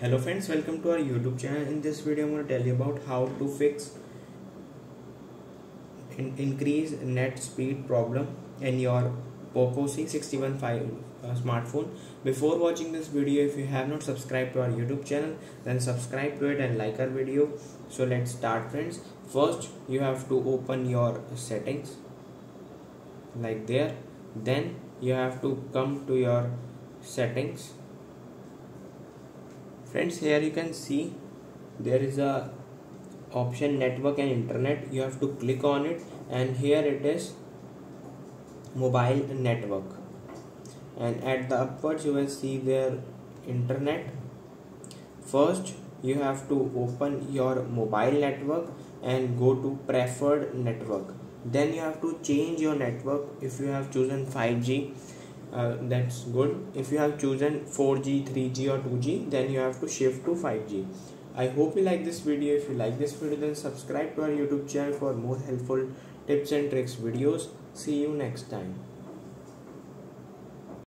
Hello friends, welcome to our YouTube channel. In this video I'm going to tell you about how to fix increase net speed problem in your POCO C61 smartphone. Before watching this video, if you have not subscribed to our YouTube channel, then subscribe to it and like our video. So let's start friends. First you have to open your settings like there. Then you have to come to your settings. Friends, here you can see there is a option network and internet. You have to click on it, and here it is mobile network, and at the upwards you will see there internet. First you have to open your mobile network and go to preferred network. Then you have to change your network. If you have chosen 5G, that's good. If you have chosen 4G, 3G or 2G, then you have to shift to 5G. I hope you like this video. If you like this video, then subscribe to our YouTube channel for more helpful tips and tricks videos. See you next time.